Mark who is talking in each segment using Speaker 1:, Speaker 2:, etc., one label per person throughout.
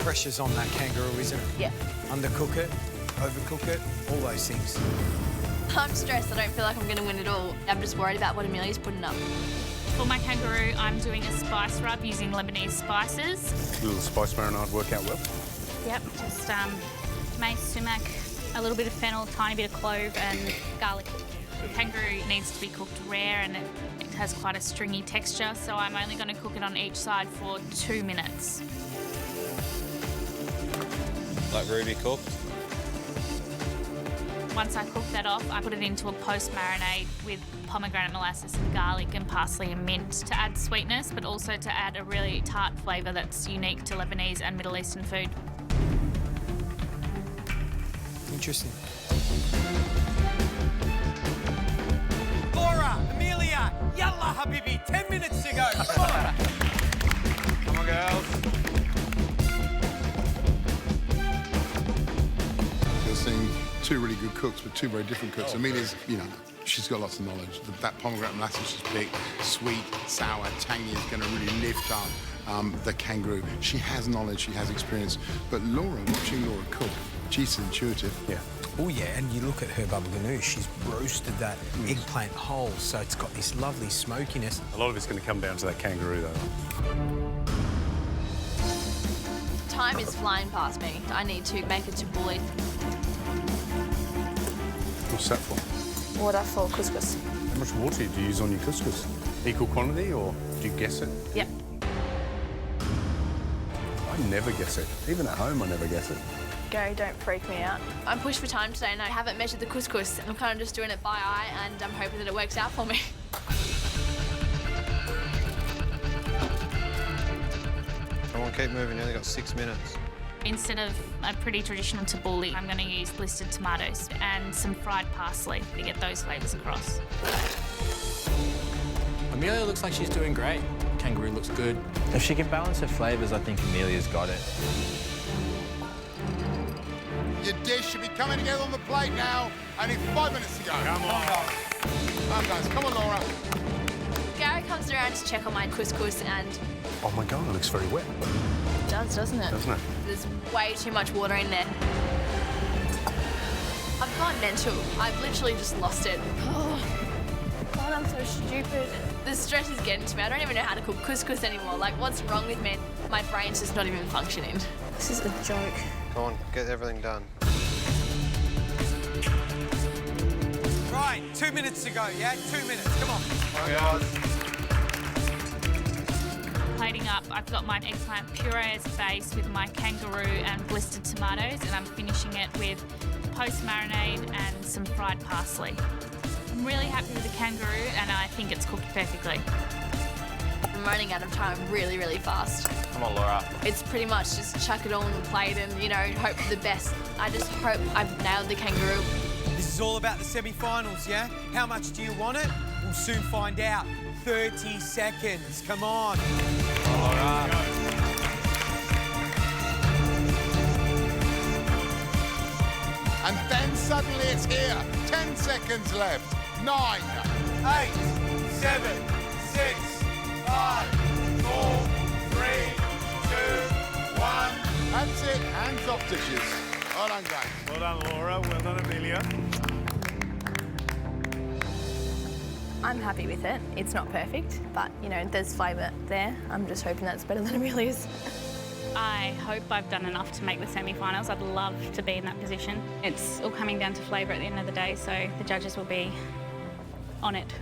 Speaker 1: pressure's on that kangaroo, isn't it?
Speaker 2: Yeah.
Speaker 1: Undercook it, overcook it, all those things.
Speaker 2: I'm stressed. I don't feel like I'm going to win at all. I'm just worried about what Emilia's putting up.
Speaker 3: For my kangaroo, I'm doing a spice rub using Lebanese spices.
Speaker 4: A little spice marinade work out well?
Speaker 3: Yep, just mace, sumac, a little bit of fennel, tiny bit of clove and garlic. The kangaroo needs to be cooked rare and it has quite a stringy texture, so I'm only going to cook it on each side for 2 minutes.
Speaker 5: Like Ruby cooked?
Speaker 3: Once I cook that off, I put it into a post-marinade with pomegranate molasses and garlic and parsley and mint to add sweetness, but also to add a really tart flavour that's unique to Lebanese and Middle Eastern food.
Speaker 1: Interesting.
Speaker 6: Laura, Emilia, yalla habibi, 10 minutes to go. Come on.
Speaker 5: Come on, girls.
Speaker 4: You're seeing two really good cooks, but two very different cooks. Emilia's, you know, she's got lots of knowledge. That pomegranate molasses she's picked, sweet, sour, tangy, is going to really lift up the kangaroo. She has knowledge, she has experience. But Laura, watching Laura cook, she's intuitive.
Speaker 1: Yeah. Oh, yeah, and you look at her baba ganoush, she's roasted that eggplant whole, so it's got this lovely smokiness.
Speaker 4: A lot of it's going to come down to that kangaroo, though.
Speaker 2: Time is flying past me. I need to make a taboulì.
Speaker 4: What's that for?
Speaker 2: Water for couscous.
Speaker 4: How much water do you use on your couscous? Equal quantity, or do you guess it?
Speaker 2: Yep.
Speaker 4: I never guess it. Even at home, I never guess it.
Speaker 2: Gary, don't freak me out. I'm pushed for time today and I haven't measured the couscous. I'm kind of just doing it by eye and I'm hoping that it works out for me.
Speaker 5: Come on, keep moving. You only got 6 minutes.
Speaker 3: Instead of a pretty traditional taboulì, I'm going to use blistered tomatoes and some fried parsley to get those flavours across.
Speaker 7: Emilia looks like she's doing great. Kangaroo looks good.
Speaker 8: If she can balance her flavours, I think Emilia's got it.
Speaker 4: Your dish should be coming together on the plate now. Only 5 minutes to go. Come on. Come on, guys. Come on, Laura.
Speaker 2: Gary comes around to check on my couscous and
Speaker 4: Oh, my God, it looks very wet.
Speaker 2: it does, doesn't it?
Speaker 4: Doesn't it?
Speaker 2: There's way too much water in there. I've gone mental. I've literally just lost it. Oh, God, I'm so stupid. The stress is getting to me. I don't even know how to cook couscous anymore. Like, what's wrong with me? My brain's just not even functioning. This is a joke.
Speaker 5: Come on, get everything done.
Speaker 6: Right, 2 minutes to go, yeah? 2 minutes, come on.
Speaker 3: Plating up, I've got my eggplant puree as a base with my kangaroo and blistered tomatoes, and I'm finishing it with post-marinade and some fried parsley. I'm really happy with the kangaroo, and I think it's cooked perfectly.
Speaker 2: I'm running out of time really, really fast.
Speaker 5: Come on, Laura.
Speaker 2: It's pretty much just chuck it all on the plate and, you know, hope for the best. I just hope I've nailed the kangaroo.
Speaker 6: This is all about the semi-finals, yeah? How much do you want it? We'll soon find out. 30 seconds, come on.
Speaker 5: Laura.
Speaker 4: And then suddenly it's here. 10 seconds left. 9,
Speaker 6: 8, 7, 6, 5, 4, 3, 2, 1.
Speaker 4: That's it. Hands off dishes. Well done, guys.
Speaker 9: Well done, Laura. Well done, Emilia.
Speaker 2: I'm happy with it. It's not perfect, but, you know, there's flavour there. I'm just hoping that's better than Emilia's.
Speaker 3: I hope I've done enough to make the semi-finals. I'd love to be in that position. It's all coming down to flavour at the end of the day, so the judges will be on it.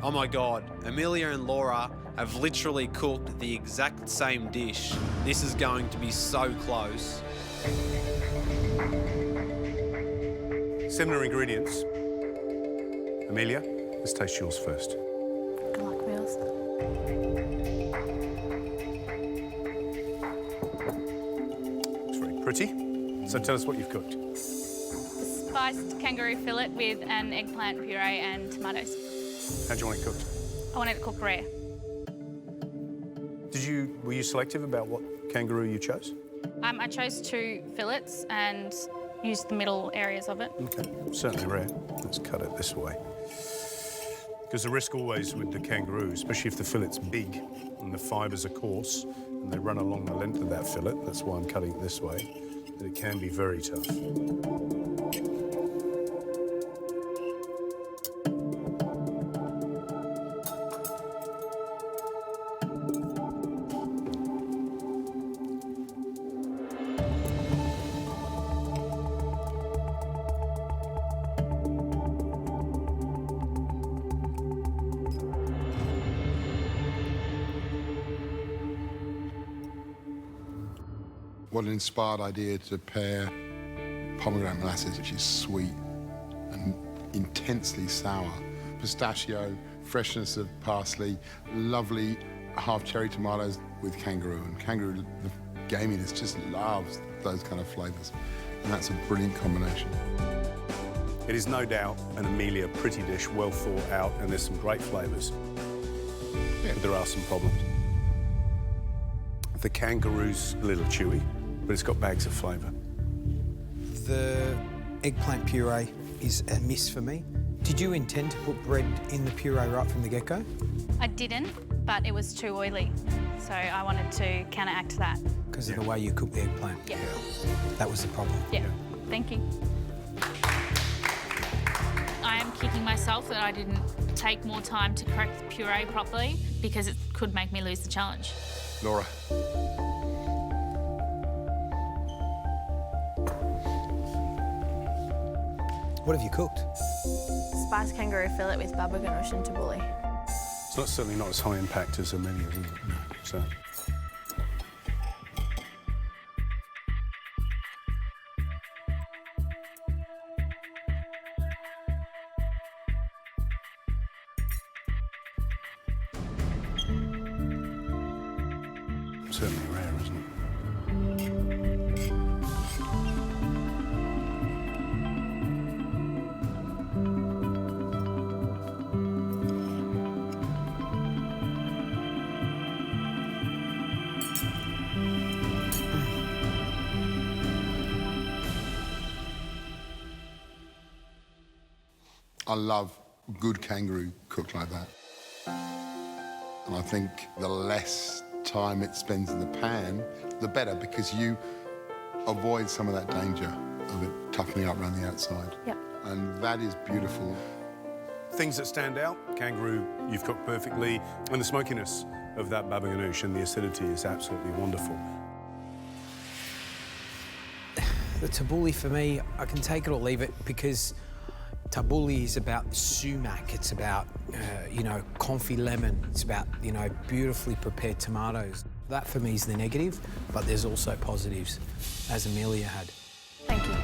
Speaker 10: Oh my God, Emilia and Laura have literally cooked the exact same dish. This is going to be so close.
Speaker 4: Similar ingredients. Emilia, let's taste yours first.
Speaker 2: Good luck, Mills.
Speaker 4: It's very pretty. So tell us what you've cooked.
Speaker 3: Spiced kangaroo fillet with an eggplant puree and tomatoes.
Speaker 4: How do you want it cooked?
Speaker 3: I want it cooked rare.
Speaker 4: Were you selective about what kangaroo you chose?
Speaker 3: I chose 2 fillets and used the middle areas of it.
Speaker 4: Okay, certainly rare. Let's cut it this way. Because the risk always with the kangaroo, especially if the fillet's big and the fibres are coarse and
Speaker 9: and they run along the length of that fillet. That's why I'm cutting it this way. But it can be very tough.
Speaker 4: What an inspired idea to pair pomegranate molasses, which is sweet and intensely sour, pistachio, freshness of parsley, lovely half-cherry tomatoes with Kangaroo. And Kangaroo, the gaminess, just loves those kind of flavours. And that's a brilliant combination.
Speaker 9: It is no doubt an Emilia pretty dish, well thought out, and there's some great flavours.
Speaker 4: Yeah.
Speaker 9: But there are some problems. The Kangaroo's a little chewy, but it's got bags of flavour.
Speaker 1: The eggplant puree is a miss for me. Did you intend to put bread in the puree right from the get-go?
Speaker 3: I didn't, but it was too oily, so I wanted to counteract that.
Speaker 1: Because of the way you cook the eggplant?
Speaker 3: Yeah.
Speaker 1: That was the problem?
Speaker 3: Yeah. Thank you. I am kicking myself that I didn't take more time to correct the puree properly because it could make me lose the challenge.
Speaker 4: Laura.
Speaker 1: What have you cooked?
Speaker 2: Spiced kangaroo fillet with baba ganoush and tabboulih.
Speaker 9: It's certainly not as high impact as Emilia, is it? No. So. Certainly rare, isn't it?
Speaker 4: I love good kangaroo cooked like that. And I think the less time it spends in the pan, the better, because you avoid some of that danger of it toughening up around the outside.
Speaker 2: Yep.
Speaker 4: And that is beautiful.
Speaker 9: Things that stand out, kangaroo, you've cooked perfectly, and the smokiness of that baba ganoush and the acidity is absolutely wonderful.
Speaker 1: The tabboulih for me, I can take it or leave it because tabboulih is about sumac, it's about, you know, confit lemon, it's about, you know, beautifully prepared tomatoes. That for me is the negative, but there's also positives, as Emilia had.
Speaker 2: Thank you.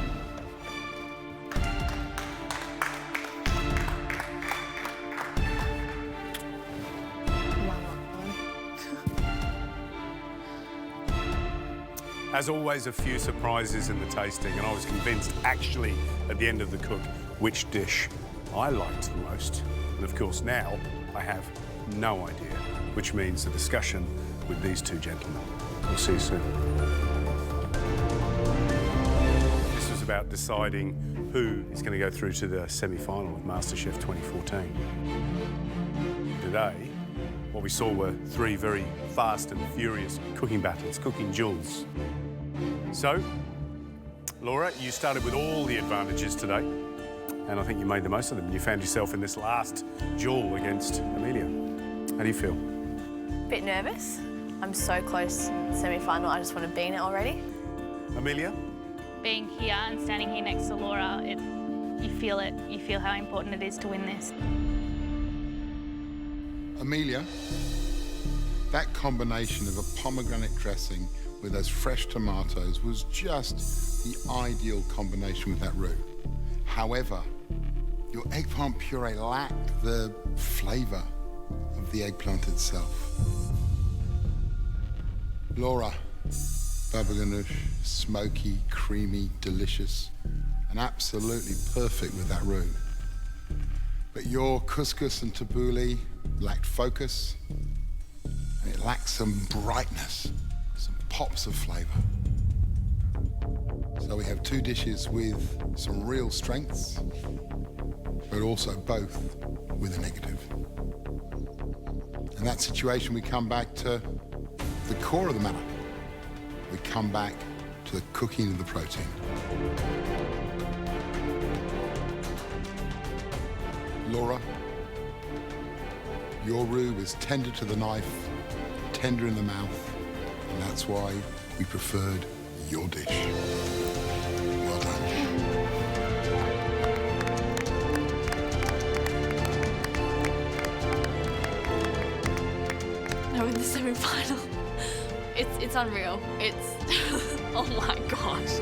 Speaker 9: As always, a few surprises in the tasting, and I was convinced, actually, at the end of the cook, which dish I liked the most. And of course, now I have no idea, which means a discussion with these two gentlemen. We'll see you soon. This was about deciding who is going to go through to the semi-final of MasterChef 2014. Today, what we saw were three very fast and furious cooking battles, cooking duels. So, Laura, you started with all the advantages today, and I think you made the most of them. You found yourself in this last duel against Emilia. How do you feel?
Speaker 2: Bit nervous. I'm so close in the semi-final. I just want to be in it already.
Speaker 9: Emilia?
Speaker 3: Being here and standing here next to Laura, you feel it. You feel how important it is to win this.
Speaker 4: Emilia, that combination of a pomegranate dressing with those fresh tomatoes was just the ideal combination with that roux. However, your eggplant puree lacked the flavour of the eggplant itself. Laura, baba ganoush, smoky, creamy, delicious, and absolutely perfect with that roux. But your couscous and tabboulih lacked focus, and it lacked some brightness, some pops of flavour. So we have two dishes with some real strengths, but also both with a negative. In that situation, we come back to the core of the matter, we come back to the cooking of the protein. Laura, your roux was tender to the knife, tender in the mouth, and that's why we preferred your dish. Well done.
Speaker 2: No, in the semi-final. It's unreal. It's, oh my gosh.